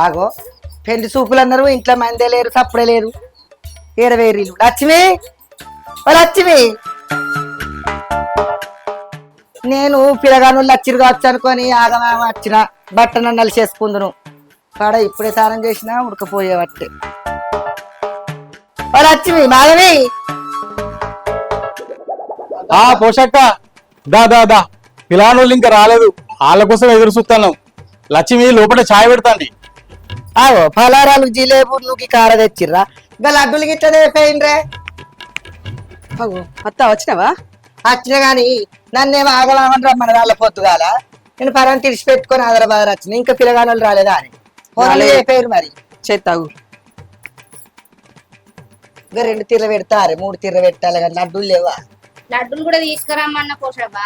ఆగో పెళ్లి చూపులు అన్నారు, ఇంట్లో మందే లేరు, సప్పుడే లేదు. ఏడవేరీలు లక్ష్మి, ఓ లక్ష్మి, నేను పిల్లగాను లచ్చిరు కావచ్చు అనుకొని ఆగమా వచ్చిన బట్టను నలిసేసుకుందును. కాడ ఇప్పుడే స్నానం చేసినా ఉడకపోయేవట్టే. ఓ లక్ష్మి, మాధవి. పోషక్క దా దా దా, పిల్లగానోళ్ళు ఇంకా రాలేదు, వాళ్ళ కోసం ఎదురు చూస్తాను. లక్ష్మి లోపల ఛాయ్ పెడతాండి. ఆగో ఫలారాలు జిలేబులు కార తెచ్చిర్రా, ఇంకా లడ్డులు గిట్లనే పోయిండ్రే. అత్త వచ్చినావా? వచ్చిన గాని నన్నేమో ఆగలామని రమ్మని వాళ్ళ పొద్దుగాల నేను పరాన్ని తీసి పెట్టుకొని హైదరాబాద్ వచ్చిన. ఇంకా పిల్లగానోళ్ళు రాలేదా అని ఫోన్లు అయిపోయారు. మరి చేస్తావు ఇంకా 2 తీర్ర పెడతారు, 3 తీర్ర పెట్టాలి కానీ లడ్డూలు లేవా? లడ్డూలు కూడా తీసుకురమ్మన్న పోషబ్బా,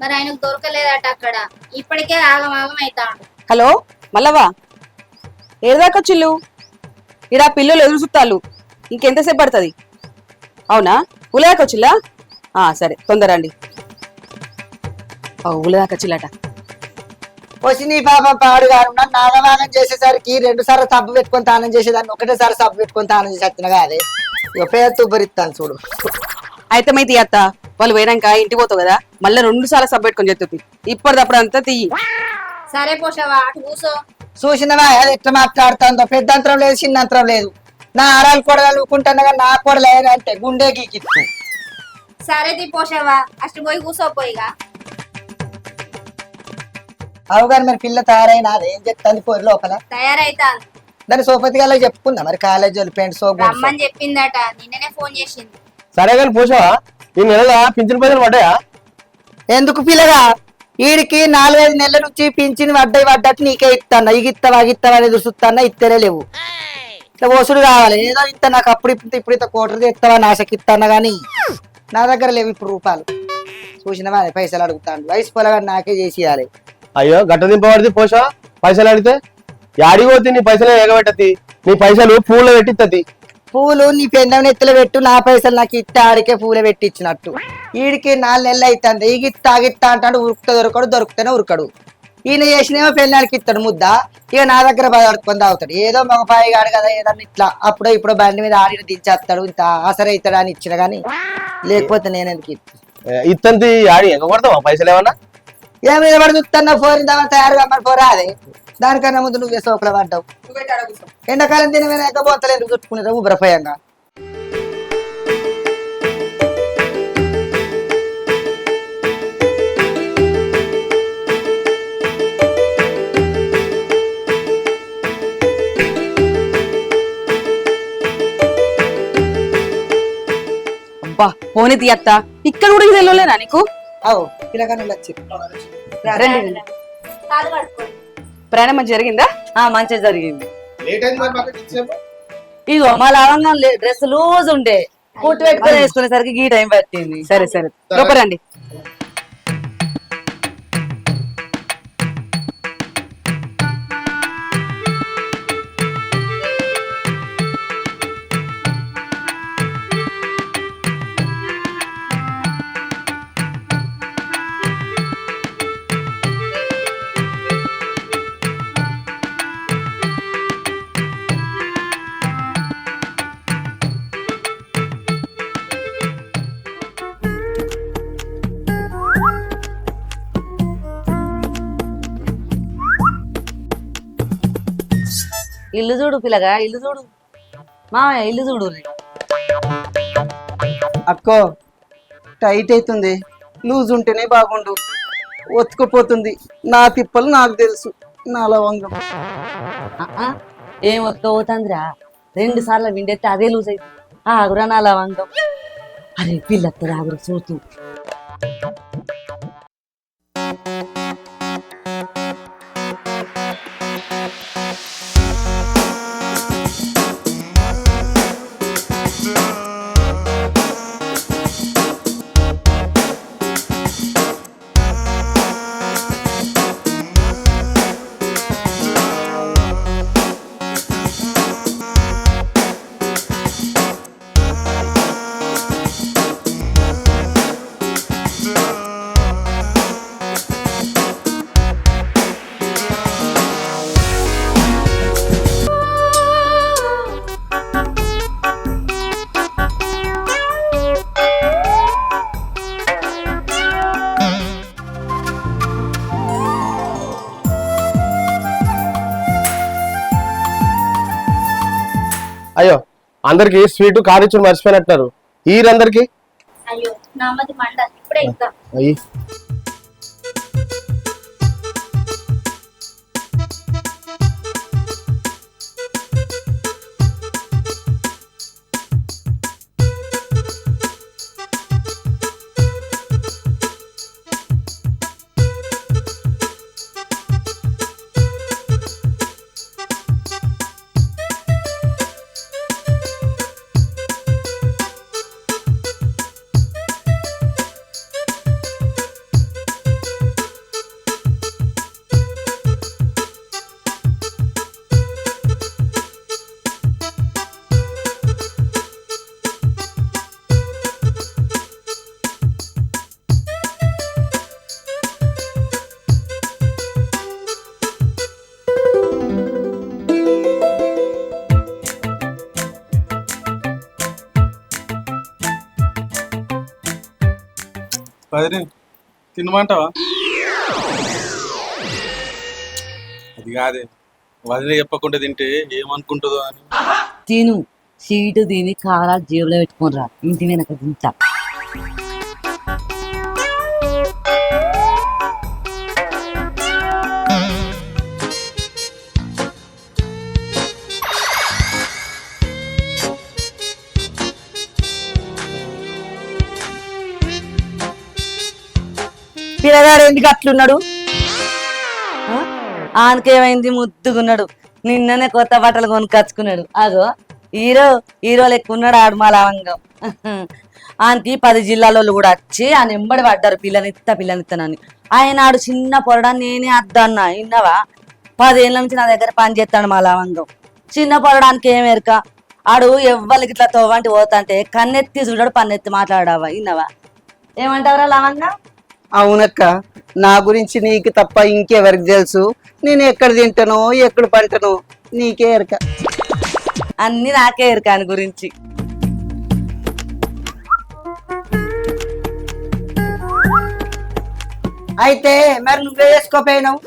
మరి ఆయనకు దొరకలేదట అక్కడ. ఇప్పటికే ఆగమాగం అవుతాడు. హలో మల్లవ్వా, ఏదాకా చిల్లు ఇడా పిల్లలు ఎదురు చుట్టాలు, ఇంకెంతసేపు పడుతుంది? అవునా, ఉలదాకా వచ్చిల్లా? సరే తొందరండి. ఉలదాకా చిల్లట. వచ్చి నీ పాపం పాడుగాను నన్ను ఆగమాగం చేసేసరికి 2 సార్లు సబ్బు పెట్టుకొని తానం చేసేదాన్ని, ఒకటేసారి సబ్బు పెట్టుకొని తానం చేసి వచ్చినగా. అదే పేరు తుబ్బరిస్తాను చూడు. అయితే మైతి అత్త, వాళ్ళు పోయినాక ఇంటికి పోతావు కదా, మళ్ళీ 2 సార్లు సబ్బు పెట్టుకొని చెప్తుంది. ఇప్పటిదప్పుడు అంతా తీయి. సరే పోషవా, అటు కూసో. చూసినవా అది ఎట్లా మాట్లాడుతుందో? పెద్దంతరం లేదు, చిన్నంతరం లేదు. నా ఆరాలు కొడగలు ఊకుంటున్నా కానీ నా కొడలేదు అంటే గుండె గీకిచ్చు. సరే తీ పోషవా, అಷ್ಟು పోయి కూసోపోయిగా. అవుగాని మరి పిల్ల తయారైనా అదేం చెప్తాంది పోరు లోపల? తయారైతా దాని సోపతి గారికి చెప్పుకుందా మరి? కాలేజ్ వాళ్ళు పెయింట్ సోప్ రమ్మని చెప్పిందట, నిన్ననే ఫోన్ చేసింది. సరే కానీ పోసావా, ఈ నెల పింఛన్ పైసలు పడ్డాయా? ఎందుకు పిల్లగా? వీడికి 4-5 నెలల నుంచి పింఛన్ పడ్డట్టు నీకే ఇస్తాను. ఇగిస్తావా అగిస్తావా అనేది చూస్తానా, ఇస్తేనే లేవు. ఇట్లా ఓసుడు కావాలి ఏదో ఇంత. నాకు అప్పుడు ఇప్పుడు ఇంత కోటరు తెస్తావా నాశకి ఇస్తానా గానీ నా దగ్గర లేవు ఇప్పుడు రూపాయలు. చూసినవా పైసలు అడుగుతాను. వయసు పొలగా నాకే చేసేయాలి. అయ్యో గట్ట దింపబడితే పోసా, పైసలు అడిగితే యాడికి పోతే నీ పైసలు ఎగబెట్టది, నీ పైసలు పూల్లో పెట్టిత్తది. పూలు నీ పెండం నెత్తులు పెట్టు, నా పైసలు నాకు ఇట్ట ఆడికే పూలే పెట్టించినట్టు. వీడికి 4 నెలలు అవుతుంది. ఇగిత్తా అగిత్తా అంటాడు, ఉరుకుతా దొరకడు, దొరుకుతూనే ఉరకడు. ఈయన చేసినేమో పెళ్ళానికి ఇస్తాడు ముద్ద, ఇక నా దగ్గర పడుకొని తాగుతాడు. ఏదో మగపాయి కాడు కదా, ఏదన్నా ఇట్లా అప్పుడో ఇప్పుడు బండి మీద ఆడిన దించేస్తాడు, ఇంత ఆసర అవుతాడు అని ఇచ్చిన గానీ, లేకపోతే నేను ఎందుకు ఇత్తంతి ఆడి ఎగబడతావా పైసలు ఏమన్నా? ఏ మీద పడి చూస్తున్నా ఫోన్ దామని తయారుగా మరి పోరా. అదే దానికన్నా ముందు నువ్వే సోకులు పడ్డావు. ఎండాకాలం తినమైన ఎక్కబోతలు ఎందుకు చుట్టుకునేదా ఉబ్రపోయంగా? అబ్బా పోనీ తీయత్త, ఇక్కడ కూడా ఇది వెళ్ళలేనా నీకు? అవు పిల్లగానే వచ్చి కాలు కడుక్కోండి. ప్రయాణం మంచి జరిగిందా? మంచిగా జరిగింది. ఇగో మా లవంగం డ్రెస్ లూజ్ ఉండే కుట్టు పెట్టుకుని వేసుకునేసరికి ఈ టైం పట్టింది. సరే సరే లోపరండి. ఇల్లు చూడు పిల్లగా, ఇల్లు చూడు మామయ్య, ఇల్లు చూడు. అక్కో టైట్ అవుతుంది, లూజ్ ఉంటేనే బాగుండు. ఒత్తుకుపోతుంది. నా తిప్పలు నాకు తెలుసు. నా లవంగం ఏం పోతుందిరా 2 సార్లు విండెత్తే అదే లూజ్ అయింది. ఆగురా నా లవంగం. అరే పిల్లత్తది ఆగురు చూతూ. అయ్యో అందరికి స్వీట్ కారిచ్చుని మర్చిపోయినట్టున్నారు. అందరికి అయ్యో నా మధ్య మంట ఇప్పుడే ఇద్దాం. అయ్యి వదిన తినమంటావా? అది కాదే, వదిన చెప్పకుండా తింటే ఏమనుకుంటుందో అని. తిను సీటు తిని కారాలు జేబులో పెట్టుకోనరా, ఇంటి వెనక తింటా. పిల్లగాడు ఎందుకు అట్లున్నాడు? ఆనకేమైంది, ముద్దుగున్నాడు. నిన్ననే కొత్త బట్టలు కొనుక్కొచ్చుకున్నాడు. అగో హీరో లెక్క ఉన్నాడు ఆడు మా లవంగం. ఆనికి 10 జిల్లాలో కూడా వచ్చి ఆయన ఎంబడి పడ్డారు పిల్లనిస్తానని. ఆయన ఆడు చిన్న పొరడాన్ని నేనే అద్దన్నా విన్నావా? 10 ఏళ్ళ నుంచి నా దగ్గర పని చేస్తాడు మా లవంగం. చిన్న పొరడానికి ఏం ఎరక, ఆడు ఎవ్వరికి ఇట్లా తోవంటి పోతాంటే కన్నెత్తి చూడాడు, పన్నెత్తి మాట్లాడావా విన్నావా? ఏమంటావురా లవంగం? అవునక్క, నా గురించి నీకు తప్ప ఇంకెవరికి తెలుసు? నేను ఎక్కడ తింటానో ఎక్కడ పంటనో నీకే ఎరక. అన్ని నాకే ఎరక ఆయన గురించి. అయితే మరి నువ్వే వేసుకోపోయినావు.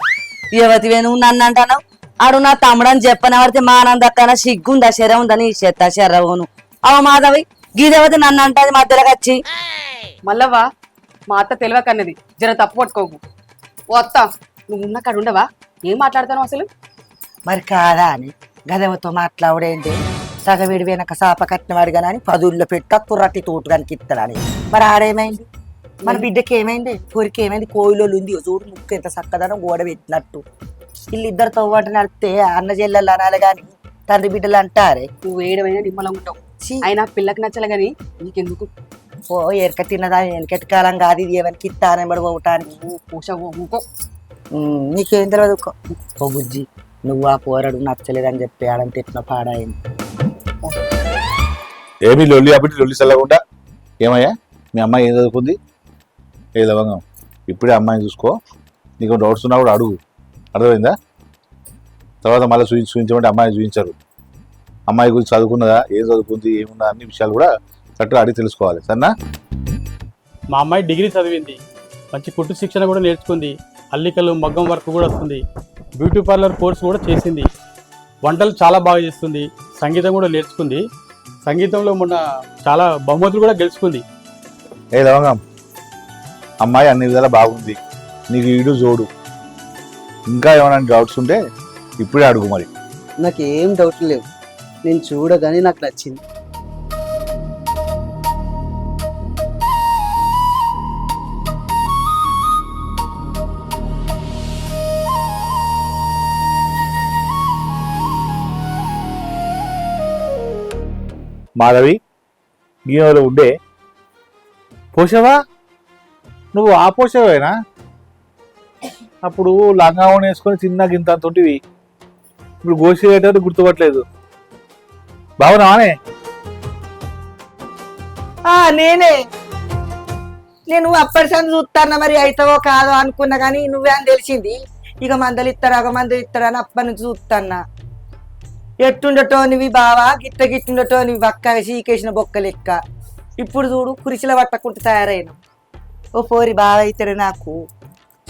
యువతివే నువ్వు నన్ను అంటాను? ఆడు నా తమ్ముడని చెప్పనవడితే మానందక్కన సిగ్గుందా శర ఉందని చెత్త శర్రవును. అవ మాధవి గీదేవతి నన్ను అంటది మధ్యలోకి వచ్చి. మళ్ళవా మా అత్త తెలివకన్నది, జర తప్పు పట్టుకోకు. ఓ అత్త, నువ్వు ఉన్న కాడ ఉండవా? ఏం మాట్లాడతాను అసలు? మరి కాదా అని గదవతో మాట్లాడేంటి? సగవిడి వెనక సాప కట్టినవాడు కానీ 10 పెట్ట తుర్రట్టి తోటుగానికి ఇస్తాడని. మరి ఆడేమైంది? మన బిడ్డకి ఏమైంది? కోరిక ఏమైంది? కోయిలోళ్ళు ఉంది చూడు, ముక్కు ఎంత చక్కదనం గోడ పెట్టినట్టు. వీళ్ళిద్దరు తవ్వాట నడిపితే అన్న చెల్లెళ్ళు అనాలి కానీ తండ్రి బిడ్డలు అంటారే. నువ్వు ఏడమైనా నిమ్మలం ఉంటావు. ఆయన పిల్లకి నచ్చలే గాని నీకెందుకు? ఓ ఎరక తిన్నదా వెనకటి కాలం కాదు ఇది, ఎవరికి ఇస్తానబడి పోవటానికి. ఇంకో నీకేం తెలియదు. ఓ బుజ్జి, నువ్వు ఆ పోరాడు నచ్చలేదని చెప్పి ఆడని తిట్టిన పాడాయింది. ఏమి లొల్లి అప్పటి లొల్లి చల్లకుండా. ఏమయ్యా మీ అమ్మాయి ఏం చదువుకుంది? ఏ లవంగం, ఇప్పుడే అమ్మాయిని చూసుకో. నీకు డౌట్స్ ఉన్నా కూడా అడుగు, అర్థమైందా? తర్వాత మళ్ళీ చూపించమంటే అమ్మాయిని చూపించారు. అమ్మాయి గురించి చదువుకున్నదా, ఏం చదువుకుంది, ఏమున్నా అన్ని విషయాలు కూడా కరెక్ట్గా అడిగి తెలుసుకోవాలి. సరేనా? మా అమ్మాయి డిగ్రీ చదివింది, మంచి కుట్టు శిక్షణ కూడా నేర్చుకుంది, అల్లికలు మగ్గం వర్క్ కూడా వస్తుంది, బ్యూటీ పార్లర్ కోర్స్ కూడా చేసింది, వంటలు చాలా బాగా చేస్తుంది, సంగీతం కూడా నేర్చుకుంది. సంగీతంలో మొన్న చాలా బహుమతులు కూడా గెలుచుకుంది. ఏ లవంగం, అమ్మాయి అన్ని విధాలా బాగుంది, నీకు ఈడు జోడు. ఇంకా ఏమైనా డౌట్స్ ఉంటే ఇప్పుడే అడుగు. మరి నాకు ఏం డౌట్ లేవు, నేను చూడగానే నాకు నచ్చింది. మాధవి గీయలో ఉండే పోషవా, నువ్వు ఆ పోషవేనా? అప్పుడు లంగావని వేసుకొని చిన్న గింత తోటివి, ఇప్పుడు గోసి వేయటట్టు గుర్తుపట్టలేదు. బాగున్నావానే? నేనే. నేను అప్పటిసారి చూస్తాను, మరి అవుతావో కాదో అనుకున్నా కానీ నువ్వే అని తెలిసింది. ఇక మందలు ఇస్తారని అప్పటి నుంచి చూస్తాన్నా. ఎట్టుండటోనివి బావా, గిట్టుండటోనివి బక్క చీకేసిన బొక్క లెక్క. ఇప్పుడు చూడు కురిసిల పట్టకుండా తయారైన. ఓ పోరి బాగా అవుతాడు నాకు.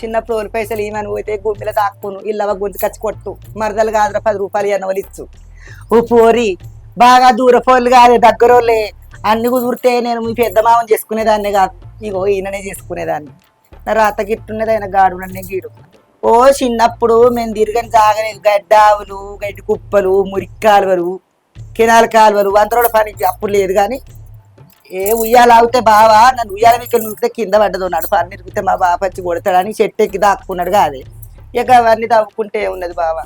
చిన్నప్పుడు ఓలి పైసలు ఏమని పోతే గుమ్మిలో తాక్కును, ఇల్లవ గొంతు ఖర్చు కొట్టు, మరదలు కాదురా 10 రూపాయలు అన్నవాళ్ళు ఇచ్చు. ఓ పోరి బాగా దూరపోళ్ళు కాదు, దగ్గరోళ్ళే. అన్ని కుదిరితే నేను మీ పెద్ద మామని చేసుకునేదాన్నే కాదు, ఇగో ఈయననే చేసుకునేదాన్ని. నా రాత గిట్టున్నది, ఆయన గాడు నన్నే గీడు. ఓ చిన్నప్పుడు మేము తిరగని సాగలేదు. గడ్డావులు, గడ్డి కుప్పలు, మురికి కాలువలు, కెనాల కాలువలు, అంతరోడ పని అప్పుడు లేదు. కానీ ఏ ఉయ్యాలు ఆగితే బావా నన్ను ఉయ్యాల మీకు నూరితే కింద పడ్డదు, నడుపు అన్ని ఇరిగితే మా బావ వచ్చి కొడతాడని చెట్టు ఎక్కి దాక్కున్నాడు. కాదే ఇక అవన్నీ తవ్వుకుంటే ఉన్నది బావా.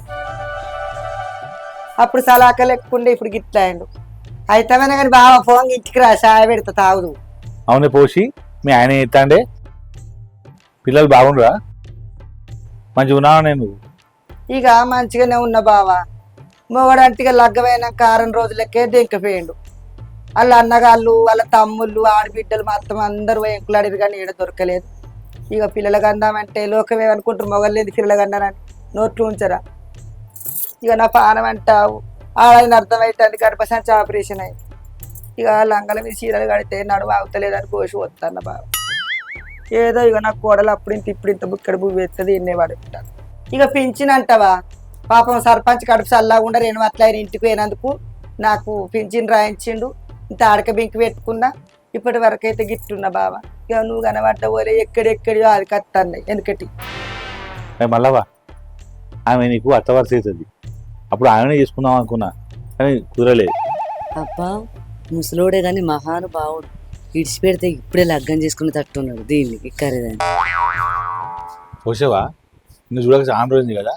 అప్పుడు సలాక లెక్కుండే, ఇప్పుడు గిట్లా అయిండు. అయితేమైనా కానీ బావ ఫోన్ ఇంటికి రా, చాయ్ పెడతా తాగుదు. అవునే పోసి, మీ ఆయన ఎత్తాండే పిల్లలు బాగుండరా? మంచిగా ఉన్నావా? నేను ఇక మంచిగానే ఉన్నా బావా. మొగడంటిగా లగ్గమైన 6 రోజులకే దెంకపోయిండు. వాళ్ళ అన్నగాళ్ళు, వాళ్ళ తమ్ముళ్ళు, ఆడబిడ్డలు మొత్తం అందరూ ఎంకులాడిరు కానీ ఈడ దొరకలేదు. ఇక పిల్లలకి అందామంటే లోకమే అనుకుంటారు, మొగలు లేదు పిల్లలకి అన్నారని నోట్లు ఉంచరా. ఇక నా పానం అంటావు ఆడని అర్థమవుతుంది. గర్భసంచి ఆపరేషన్ అయింది. ఇక లంగల మీద చీరలు కడితే నడుము అవుతలేదని కోసి వస్తాను బాబా. ఏదో ఇక నా కోడలు అప్పుడు ఇంత ఇప్పుడు ఇంత ఇక్కడ భూమి ఎత్తది ఎన్నే పడుకుంటాను. ఇక పింఛనంటవా పాపం సర్పంచ్ కడుపు చల్లాకుండా 2 అట్లయిన ఇంటికి పోయినందుకు నాకు పింఛన్ రాయించిండు. ఇంత ఆడక బింకి పెట్టుకున్నా, ఇప్పటి వరకు అయితే గిట్టున్నా బావా. ఇక నువ్వు కనబడ్డ పోలే ఎక్కడెక్కడియో అది కత్తాన్నాయి ఎందుకటి. మళ్ళవా ఆమె నీకు అత్తవరస అవుతుంది. అప్పుడు ఆమెనే చేసుకుందాం అనుకున్నా కానీ కుదరలేదు. అబ్బా ముసలోడే గాని మహానుభావుడు, ఇడిచిపెడితే ఇప్పుడే లగ్గం చేసుకుని తట్టున్నాడు దీన్ని ఇక్కరేదాన్ని. పోసావా, నువ్వు చూడక చాలా రోజుంది కదా,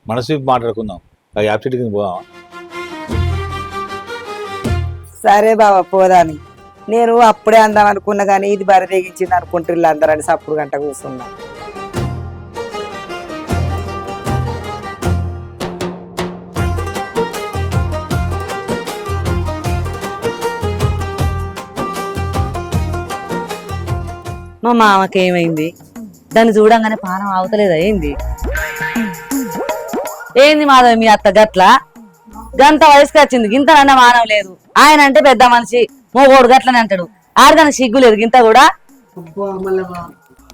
మనసు మాట్లాడుకుందాం. ఆ యాప్ చెట్టు కింద పోదామా? సరే బావా పోదాని. నేను అప్పుడే అందాం అనుకున్నా కానీ ఇది బరి తెగించింది అనుకుంటారు అందరని సప్పుడు గంట కూర్చున్నా. మా మామకి ఏమైంది? దాన్ని చూడంగానే పానం అవతలేదా ఏంది? ఏంది మాధవి మీ అత్త గట్ల గంత వయసుకి వచ్చింది, గింత అన్న మానవ లేదు. ఆయన అంటే పెద్ద మనిషి, మోగోడు గట్లని అంటాడు. ఆడదానికి సిగ్గు లేదు గింత కూడా.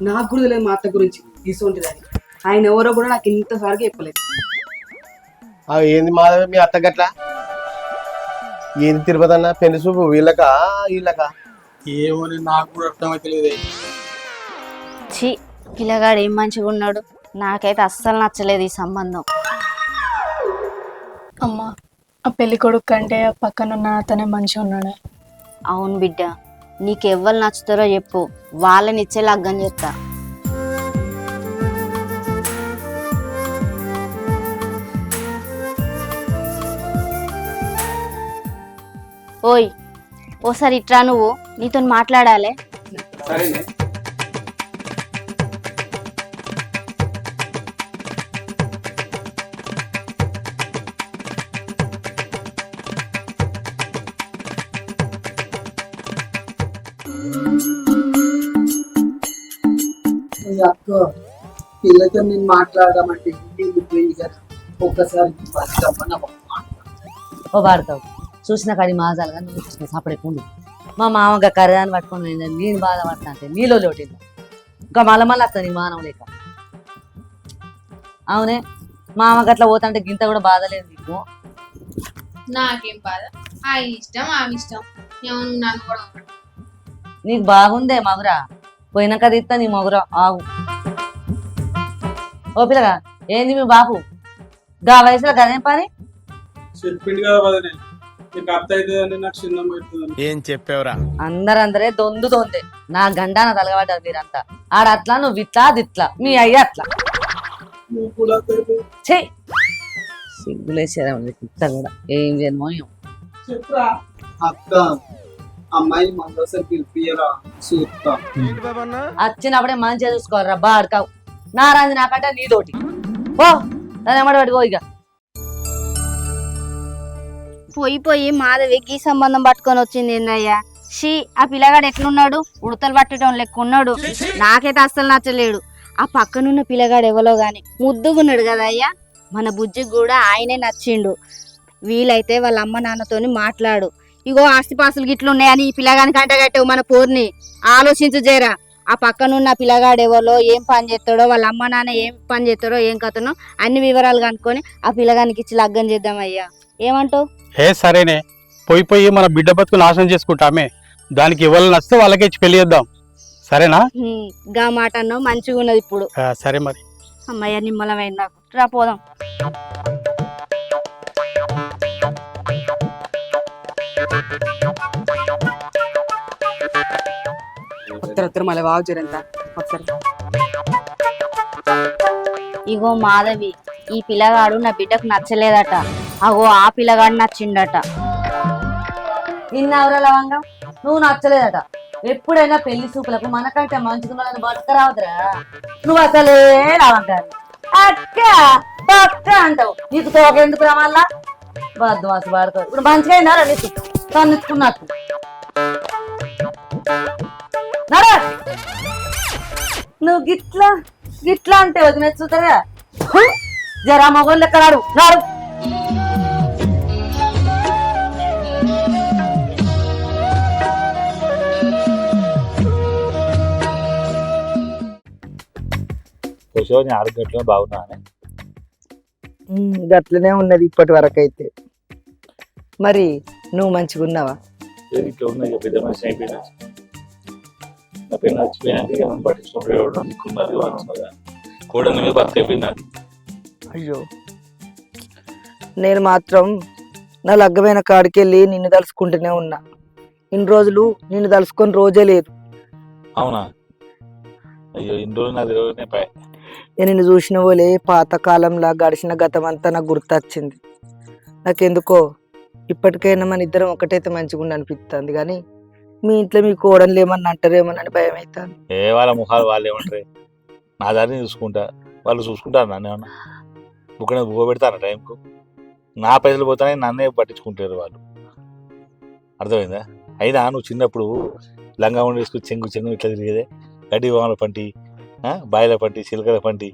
నాకు కూడా తెలియదు మా అత్త గురించి తీసుకుంటుందని. ఆయన ఎవరో కూడా నాకు ఇంతసారిగా చెప్పలేదు. ఏంది మాధవి మీ అత్త గట్ల? ఏంది తిరుపతి అన్న పెళ్లి చూపు వీళ్ళకా వీళ్ళకా? ఏమో నాకు కూడా అర్థమైతే లేదే. ఛీ పిల్లగాడు ఏం మంచిగా ఉన్నాడు, నాకైతే అస్సలు నచ్చలేదు ఈ సంబంధం. అమ్మా ఆ పెళ్లి కొడుకు కంటే పక్కనున్న అతనే మంచిగా ఉన్నాడు. అవును బిడ్డ, నీకెవ్వరు నచ్చుతారో చెప్పు, వాళ్ళని ఇచ్చే లగ్గం చేస్తా. ఓయ్ ఓసారి ఇట్రా, నువ్వు నీతో మాట్లాడాలి. అక్క పిల్లతో నేను మాట్లాడదామంటే ఒక్కసారి ఓ వాడతావు చూసిన కాడి మాజాలుగా నువ్వు చూసిన సపడేకుండు. మా మామగా కర్రదాన్ని పట్టుకొని నేను బాధపడతా అంటే నీలో లోటింది. ఇంకా మళ్ళీ అత్త నీ మానవ లేక. అవునే మామ గట్లా పోతుంటే గింత కూడా బాధ లేదు నీకు? నాకేం బాధ, ఆయన ఇష్టం ఆమె ఇష్టం, నన్ను కూడా నీకు బాగుందే మగురా, పోయినాక తీస్తా నీ మగురా ఆగు. ఓ పిల్లగా ఏంది మీ బాబు గా వయసులో గదేం పని? చెప్పిండు కదా వదిలే నీకు అత్త అవుతుందని నాకు చిన్న అవుతుందని. ఏం చెప్పావురా? అందరందరే దొందే నా గండాన తలగబడ్డారు మీరంతా. ఆడ అట్లా నువ్వు ఇట్లా అది ఇట్లా మీ అయ్య అట్లా. నువ్వు కూడా అత్త అవుతావు. ఛీ సిగ్గులేసారా ఇట్లా కూడా ఏం చేయమో ఏమో. చెప్పురా అత్త అమ్మాయి మరోసారి పిలిపియరా చూస్తా. వచ్చినప్పుడే మంచిగా చూసుకోవాలరా బాడుకావు. నారాజు నాకంటే నీతోటి ఓ దాని ఎమ్మడి పట్టుకో ఇక. పోయి మాధవి గీ సంబంధం పట్టుకొని వచ్చింది ఏందయ్యా. షీ ఆ పిల్లగాడు ఎట్లున్నాడు, ఉడతలు పట్టడం లెక్క ఉన్నాడు. నాకైతే అస్సలు నచ్చలేడు. ఆ పక్కనున్న పిల్లగాడు ఎవరో గాని ముద్దుగున్నాడు కదా అయ్యా. మన బుజ్జికి కూడా ఆయనే నచ్చిండు. వీలైతే వాళ్ళ అమ్మ నాన్నతోని మాట్లాడు. ఇగో ఆస్తిపాస్తులు గిట్లున్నాయని ఈ పిల్లగానికి అంటగట్టావు మన పోర్ని. ఆలోచించు జేరా. ఆ పక్కనున్న పిల్లగాడు ఎవరో ఏం పని చేస్తాడో, వాళ్ళ అమ్మ నాన్న ఏం పని చేస్తాడో, ఏం కథనో అన్ని వివరాలు కనుక్కొని ఆ పిల్లగానికి ఇచ్చి లగ్గం చేద్దామయ్యా. ఏమంటావు? సరేనే, పోయి మన బిడ్డ బతుకు నాశనం చేసుకుంటామే. దానికి ఎవరు నచ్చితే వాళ్ళకే ఇచ్చి పెళ్లి చేద్దాం. సరేనా? గా మాట అన్నావు, మంచిగా ఉన్నది ఇప్పుడు. సరే మరి. అమ్మయ్య నిమ్మలమైంది నాకు. రా పోదాం. మళ్ళీ బాగు జరంతా ఒకసారి. ఇగో మాధవి, ఈ పిల్లగాడు నా బిడ్డకు నచ్చలేదట. అగో ఆ పిల్లగాడు నచ్చిండట. నిన్నెవరో లవంగా నువ్వు నచ్చలేదట. ఎప్పుడైనా పెళ్లి చూపులకు మనకంటే మంచుకున్నదని బతకరావద్దురా. నువ్వు అసలే లవంగా అక్క పక్క అంటావు. నీకు తోకెందుకు రావాలా బద్వాసు పడతావు. ఇప్పుడు మంచిగా అయినారా నీకు తన్నుకున్నట్టు. నువ్వు గిట్లా అంటే వదిన చూతారా. జరా మొగోళ్ళు లెక్క రాడు. ఆరోగ్యం బాగున్నా గట్లనే ఉన్నది ఇప్పటి వరకు అయితే. మరి నువ్వు మంచిగా ఉన్నావా? ఇట్లా ఉన్నాయి పెద్ద మనిషి అయిపోయినా నా పెళ్ళి నచ్చిపోయినాక పట్టించుకుంటున్నారు కూడా భర్త అయిపోయినాది. అయ్యో, నేను మాత్రం నా లగ్గమైన కాడికి వెళ్ళి నిన్ను తలుసుకుంటూనే ఉన్నా. ఇన్ని రోజులు నిన్ను తలుసుకొని రోజే లేదు. అవునా? అయ్యో, ఇన్ని రోజులు నాకు తెలియనే. నేను నిన్ను చూసిన పోలే పాతకాలంలా గడిచిన గతం అంతా నాకు గుర్తొచ్చింది. నాకెందుకో ఇప్పటికైనా మన ఇద్దరం ఒకటైతే మంచిగా ఉండి అనిపిస్తుంది. కానీ మీ ఇంట్లో మీ కోడలు ఏమన్నా అంటారేమోనని భయం అవుతుంది. వాళ్ళ ముఖాలు వాళ్ళు ఏమంటారు? నా దారిని చూసుకుంటా, వాళ్ళు చూసుకుంటారు. నన్ను ఏమన్నా బుక్కనే బువ్వ పెడతాను టైంకు. నా పైసలు పోతానే నన్నే పట్టించుకుంటారు వాళ్ళు. అర్థమైందా? అయినా నువ్వు చిన్నప్పుడు లంగా ఉండి వేసుకుని చెంగు ఇట్లా తిరిగేదే. గడ్డి వామల పంటి, బాయిల పంటి, చిలకల పంటి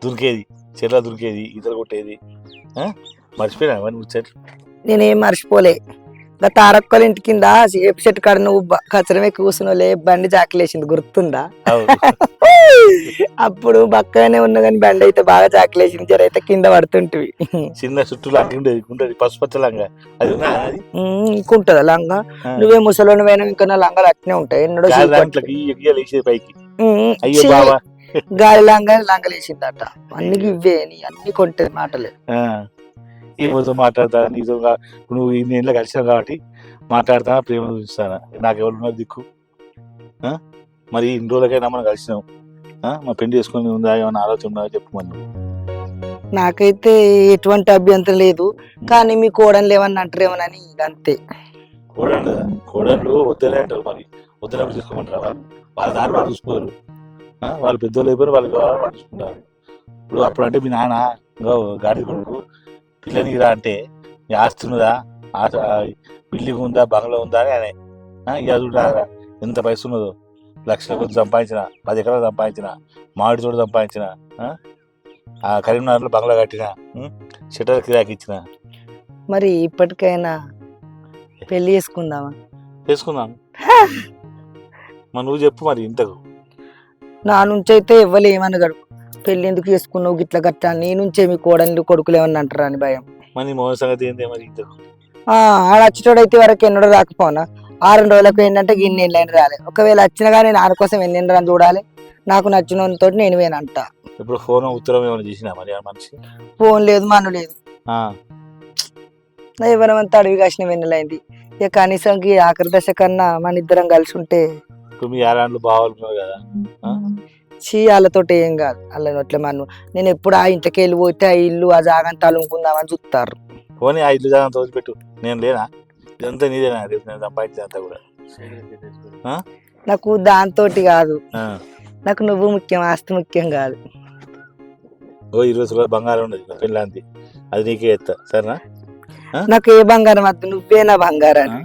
దొరికేది. చెట్ల దొరికేది, ఈతలు కొట్టేది. మర్చిపోయినా అవన్నీ ముచ్చట్లు. నేనేం మర్చిపోలే. ఇంకా తారక్కల ఇంటి కింద ఏపు చెట్టు కాడ నువ్వు కచ్చరం ఎక్కి కూర్చున్నోలే, బండి జాకిలేసింది గుర్తుందా? అప్పుడు బక్కగానే ఉన్నా కానీ బండి అయితే బాగా జాకిలేసింది. జరైతే కింద పడుతుంటివి. చిన్న చుట్టూ ఉండేది పసుపచ్చ లంగా. అది ఇంకుంటదా లంగా? నువ్వే ముసలోని పోయినా ఇంకా నా లంగాలు అట్నే ఉంటాయి. ఎన్నడో పైకి గాలి లంగలేసిందట. అన్ని ఇవ్వే అన్ని కొంటది మాటలే. ఏమోతో మాట్లాడతా నీతో. నువ్వు ఇన్ని ఏళ్ళ కలిసావు కాబట్టి మాట్లాడతా, ప్రేమ చూపిస్తానా. నాకు ఎవరున్నారు దిక్కు? మరి ఇన్ని రోజులకైనా మనం కలిసినావు. మా పెళ్లి చేసుకుని ఉందా, ఏమన్నా ఆలోచన ఉందా చెప్పు. మరి నాకైతే ఎటువంటి అభ్యంతరం లేదు. కానీ మీ కోడలు ఏమన్నా అంటారేమోనని అంతే. కోడళ్ళు వద్దలే అంటారు. మరి వద్దలు తీసుకోమంటారా? వాళ్ళ దారి వాళ్ళు చూసుకోరు. వాళ్ళు పెద్దోళ్ళు అయిపోయి వాళ్ళు వాళ్ళు చూసుకుంటారు. ఇప్పుడు అప్పుడు అంటే మీ నాన్న గాడి కొడుకు పిల్లని రా అంటే ఆస్తి ఉన్నదా, బిల్డింగ్ ఉందా, బంగ్లా ఉందా అని ఇక చూడాలి. ఎంత పైసలు ఉన్నదో. లక్షల కొద్ది సంపాదించిన, 10 ఎకరాలు సంపాదించిన, మామిడి తోట సంపాదించిన, ఆ కరీంనగర్లో బంగ్లా కట్టిన, షటర్ కిరాకి ఇచ్చిన. మరి ఇప్పటికైనా పెళ్లి చేసుకుందామా? చేసుకుందాం. మరి నువ్వు చెప్పు మరి. ఇంతకు నా నుంచి అయితే ఎవ్వరు ఏమనగడు. పెళ్లి ఎందుకు చేసుకున్నావు గిట్ల గట్టా, నీ నుంచే మీ కోడలు కొడుకులు ఏమన్నా అంటారా అని భయం. మరి మోహన్ సంగతి ఏంటి మరి? ఇంతకు ఆడ వచ్చేటోడైతే వరకు ఎన్నడో రాకపోనా. 6 రోజులకు ఏంటంటే గిన్నె ఏళ్ళైనా రాలే. ఒకవేళ వచ్చినా కానీ నాన్న కోసం ఎన్ని అని చూడాలి. నాకు నచ్చిన తోటి నేను వేనంట. ఇప్పుడు ఫోన్ ఉత్తరం ఏమైనా చేసినా మరి ఆ మనిషి? ఫోన్ లేదు, మను లేదు. నా ఎవరమంతా అడవి కాసిన వెన్నెలైంది. ఇక కనీసం ఈ ఆఖరి దశ కన్నా మన ఇద్దరం కలిసి ఉంటే ఇప్పుడు మీ యారాండ్లు బాగున్నారు కదా. చీ వాళ్ళతోటి ఏం కాదు. వాళ్ళ నోట్లే మన్ను నేను ఎప్పుడు ఆ ఇంటికి వెళ్ళిపోతే ఆ ఇల్లు ఆ జాగంతా అలుముకుందామని చూస్తారు. పోనీ ఆ ఇల్లు జాగా తోచిపెట్టు, నేను లేనా? ఇదంతా నీదేనా? రేపు నేను సంపాదించేదంతా కూడా. నాకు దాంతోటి కాదు, నాకు నువ్వు ముఖ్యం, ఆస్తి ముఖ్యం కాదు. ఓ 20 రోజులు బంగారం ఉండదు పెళ్ళాంతి, అది నీకే ఎత్తా సరేనా? నాకు ఏ బంగారం వద్దు, నువ్వే నా బంగారాన్ని.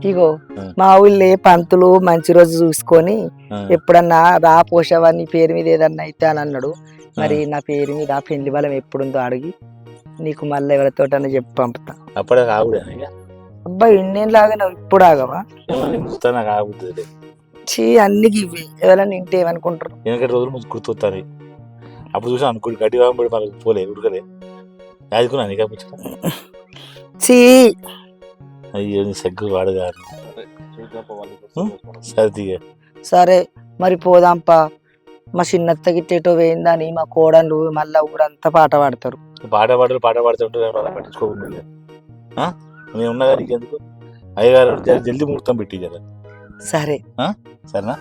ఇగో మా ఊళ్ళో పంతులు మంచి రోజు చూసుకొని ఎప్పుడన్నా రా పోషవా నీ పేరు మీద ఏదన్నా అయితే అని అన్నాడు. మరి నా పేరు మీద పెళ్లి బలం ఎప్పుడుందో అడిగి నీకు మళ్ళీ ఎవరితోటన్నా చెప్పి పంపుతా. అప్పుడే కావుడే అబ్బాయి ఇండియన్ నువ్వు ఇప్పుడు ఆగవా? నాకు ఆగుతుంది. చీ అన్ని ఇవి ఎవరైనా ఇంటే ఏమనుకుంటారు. ఎందుకంటే రోజులు ముందు గుర్తొస్తాను. అప్పుడు చూసాను అనుకోండి గడ్డి వాంబడి మనకు పోలే ఉడకలే యాదుకున్నా నీకా చీ అయ్యో నీ సగ్గు వాడుగా సర్దిగా. సరే మరి పోదాంపా. మా చిన్నత్త గిట్టేటో వేయిందని మా కోడళ్ళు మళ్ళా ఊరంతా పాట పాడతారు. పాట పాడుతుంటే పట్టించుకోకుండా నేను ఉన్నా కానీ ఎందుకు అయ్యగారు జల్దీ ముహూర్తం పెట్టి కదా. సరే సరేనా?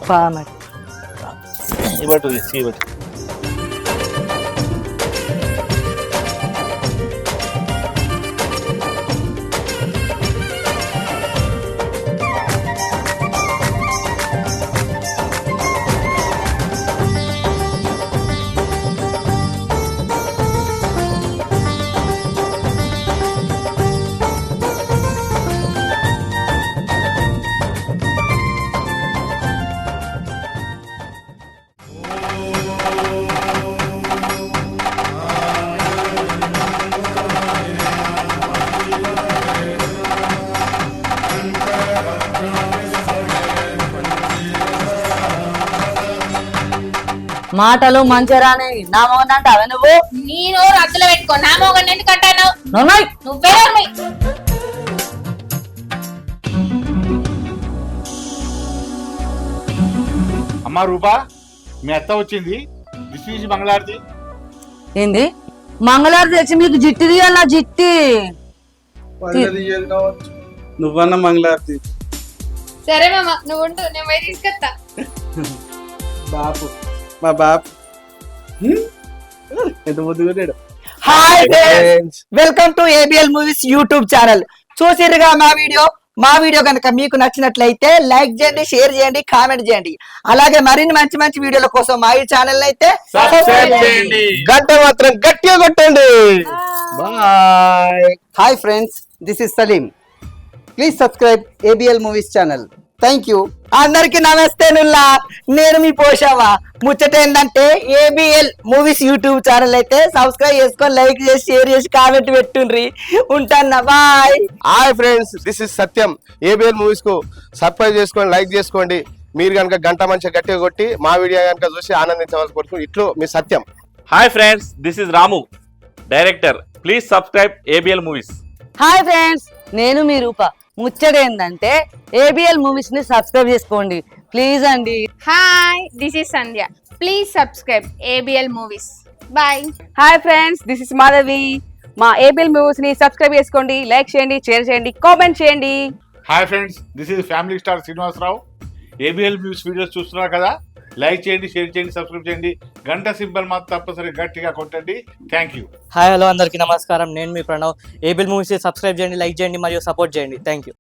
పా మరి ఇవ్వటు ఇవ్వటు. మాటలు మంచిరాని నా మోగన్ అంటావా నువ్వు? నేను రద్దులో పెట్టుకో, నా మోగన్ ఎందుకు అంటాను? నువ్వే అమ్మా రూపా, మీ అత్త వచ్చింది, విశ్వీసి మంగళారతి. ఏంది మంగళారతి తెచ్చి మీకు జిట్టి తీయాలి? నా జిట్టి నువ్వన్న మంగళారతి. సరే మామ, నువ్వు ఉండు, నేను పోయి తీసుకొస్తా. బాపు మా బాపు ఎంత ముద్దుగా. Hi friends, welcome to ABL movies YouTube channel. చూసిరుగా మా వీడియో కనుక మీకు నచ్చినట్లయితే లైక్ చేయండి, షేర్ చేయండి, కామెంట్ చేయండి. అలాగే మరిన్ని మంచి మంచి వీడియోల కోసం మా ఈ ఛానల్ అయితే సబ్స్క్రైబ్ చేయండి, గంట మాత్రం గట్టిగా కొట్టండి. Bye. Hi friends, this is Salim. Please subscribe ABL movies channel. Thank you. అందరికి నమస్తే నుల్లా, నేను మీ పోషావా. ముచ్చట ఏంటంటే ఏబిఎల్ మూవీస్ యూట్యూబ్ ఛానల్ అయితే సబ్స్క్రైబ్ చేసుకొని లైక్ చేసి షేర్ చేసి కామెంట్ పెట్టుండ్రి. ఉంటాను, bye. Hi friends, this is Satyam. ABL movies కు సబ్స్క్రైబ్ చేసుకోండి, లైక్ చేసుకోండి. మీరు కనుక గంట మంచిగా గట్టిగా కొట్టి మా వీడియో కనుక చూసి ఆనందించవలసి కోరుకుంటున్నాను. ఇట్లు మీ Satyam. Hi friends, this is Ramu, director. Please subscribe ABL movies. Hi friends, నేను మీ రూప. ముచ్చట ఏంటంటే ఏబిఎల్ మూవీస్ ని సబ్స్క్రైబ్ చేసుకోండి ప్లీజ్ అండి. Hi, this is Sandhya. Please subscribe ABL movies. Bye. Hi friends, this is Madhavi. మా ఏబిఎల్ మూవీస్ ని సబ్స్క్రైబ్ చేసుకోండి, లైక్ చేయండి, షేర్ చేయండి, కామెంట్ చేయండి. Hi friends, this is family star Srinivasarao. ABL news videos చూస్తున్నారు కదా, లైక్ చేయండి, షేర్ చేయండి, సబ్స్క్రైబ్ చేయండి, గంట సింబల్ మాత్రం తప్పనిసరి గట్టిగా కొట్టండి. Thank you. హాయ్ హలో అందరికీ నమస్కారం, నేను మీ ప్రణవ్. ఏబిఎల్ మూవీస్ సబ్స్క్రైబ్ చేయండి, లైక్ చేయండి మరియు సపోర్ట్ చేయండి. Thank you.